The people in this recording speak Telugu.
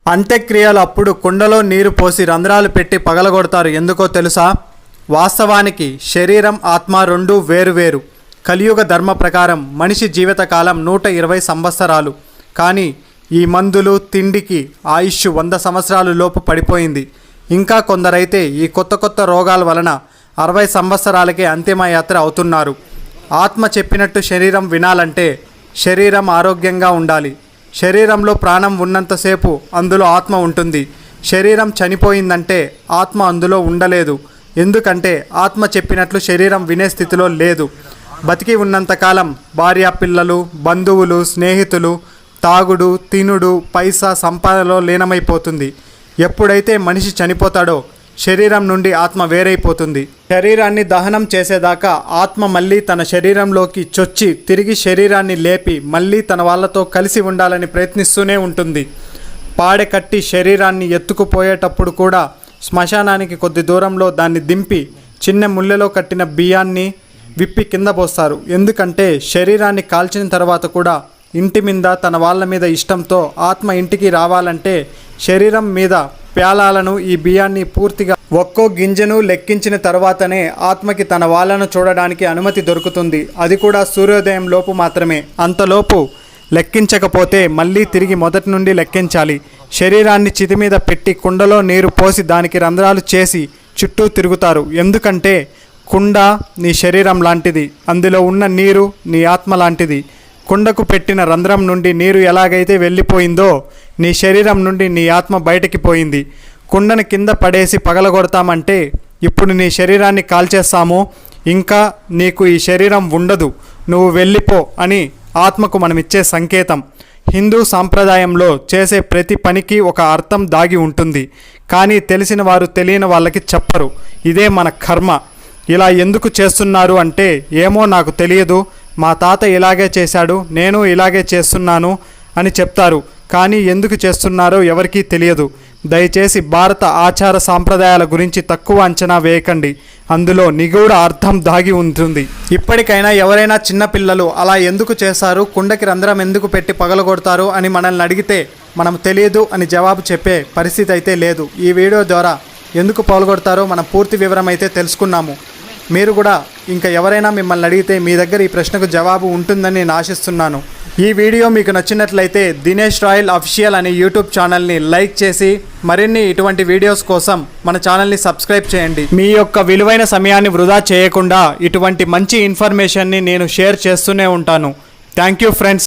అంత్యక్రియలు అప్పుడు కుండలో నీరు పోసి రంధ్రాలు పెట్టి పగలగొడతారు. ఎందుకో తెలుసా? వాస్తవానికి శరీరం ఆత్మ రెండూ వేరువేరు. కలియుగ ధర్మ ప్రకారం మనిషి జీవితకాలం 120 సంవత్సరాలు. కానీ ఈ మందులు తిండికి ఆయుష్ 100 సంవత్సరాలు లోపు పడిపోయింది. ఇంకా కొందరైతే ఈ కొత్త రోగాల వలన 60 సంవత్సరాలకే అంతిమయాత్ర అవుతున్నారు. ఆత్మ చెప్పినట్టు శరీరం వినాలంటే శరీరం ఆరోగ్యంగా ఉండాలి. శరీరంలో ప్రాణం ఉన్నంతసేపు అందులో ఆత్మ ఉంటుంది. శరీరం చనిపోయిందంటే ఆత్మ అందులో ఉండలేదు. ఎందుకంటే ఆత్మ చెప్పినట్లు శరీరం వినే స్థితిలో లేదు. బతికి ఉన్నంతకాలం భార్య, పిల్లలు, బంధువులు, స్నేహితులు, తాగుడు, తినుడు, పైసా, సంపాదనలో లీనమైపోతుంది. ఎప్పుడైతే మనిషి చనిపోతాడో శరీరం నుండి ఆత్మ వేరైపోతుంది. శరీరాన్ని దహనం చేసేదాకా ఆత్మ మళ్ళీ తన శరీరంలోకి చొచ్చి తిరిగి శరీరాన్ని లేపి మళ్ళీ తన వాళ్ళతో కలిసి ఉండాలని ప్రయత్నిస్తూనే ఉంటుంది. పాడె కట్టి శరీరాన్ని ఎత్తుకుపోయేటప్పుడు కూడా శ్మశానానికి కొద్ది దూరంలో దాన్ని దింపి చిన్న ముళ్ళెలో కట్టిన బియ్యాన్ని విప్పి కింద పోస్తారు. ఎందుకంటే శరీరాన్ని కాల్చిన తర్వాత కూడా ఇంటి మీద తన వాళ్ళ మీద ఇష్టంతో ఆత్మ ఇంటికి రావాలంటే శరీరం మీద ప్యాలాలను ఈ బియ్యాన్ని పూర్తిగా ఒక్కో గింజను లెక్కించిన తర్వాతనే ఆత్మకి తన వాళ్ళను చూడడానికి అనుమతి దొరుకుతుంది. అది కూడా సూర్యోదయం లోపు మాత్రమే. అంతలోపు లెక్కించకపోతే మళ్ళీ తిరిగి మొదటి నుండి లెక్కించాలి. శరీరాన్ని చితి మీద పెట్టి కుండలో నీరు పోసి దానికి రంధ్రాలు చేసి చుట్టూ తిరుగుతారు. ఎందుకంటే కుండ నీ శరీరం లాంటిది, అందులో ఉన్న నీరు నీ ఆత్మ లాంటిది. కుండకు పెట్టిన రంధ్రం నుండి నీరు ఎలాగైతే వెళ్ళిపోయిందో నీ శరీరం నుండి నీ ఆత్మ బయటికి పోయింది. కుండను కింద పడేసి పగలగొడతామంటే ఇప్పుడు నీ శరీరాన్ని కాల్చేస్తాము, ఇంకా నీకు ఈ శరీరం ఉండదు, నువ్వు వెళ్ళిపో అని ఆత్మకు మనం ఇచ్చే సంకేతం. హిందూ సాంప్రదాయంలో చేసే ప్రతి పనికి ఒక అర్థం దాగి ఉంటుంది. కానీ తెలిసిన వారు తెలియని వాళ్ళకి చెప్పరు. ఇదే మన కర్మ. ఇలా ఎందుకు చేస్తున్నారు అంటే ఏమో నాకు తెలియదు, మా తాత ఇలాగే చేశాడు, నేను ఇలాగే చేస్తున్నాను అని చెప్తారు. కానీ ఎందుకు చేస్తున్నారో ఎవరికీ తెలియదు. దయచేసి భారత ఆచార సాంప్రదాయాల గురించి తక్కువ అంచనా వేయకండి. అందులో నిగూఢ అర్థం దాగి ఉంటుంది. ఇప్పటికైనా ఎవరైనా చిన్నపిల్లలు అలా ఎందుకు చేశారు, కుండకి రంధ్రం ఎందుకు పెట్టి పగలగొడతారు అని మనల్ని అడిగితే మనం తెలియదు అని జవాబు చెప్పే పరిస్థితి అయితే లేదు. ఈ వీడియో ద్వారా ఎందుకు పగలగొడతారో మనం పూర్తి వివరం అయితే తెలుసుకున్నాము. మీరు కూడా ఇంకా ఎవరైనా మిమ్మల్ని అడిగితే మీ దగ్గర ఈ ప్రశ్నకు జవాబు ఉంటుందని నేను ఆశిస్తున్నాను. ఈ వీడియో మీకు నచ్చినట్లయితే దినేష్ రాయల్ అఫీషియల్ అనే యూట్యూబ్ ఛానల్ని లైక్ చేసి మరిన్ని ఇటువంటి వీడియోస్ కోసం మన ఛానల్ని సబ్స్క్రైబ్ చేయండి. మీ యొక్క విలువైన సమయాన్ని వృధా చేయకుండా ఇటువంటి మంచి ఇన్ఫర్మేషన్ని నేను షేర్ చేస్తూనే ఉంటాను. Thank you friends.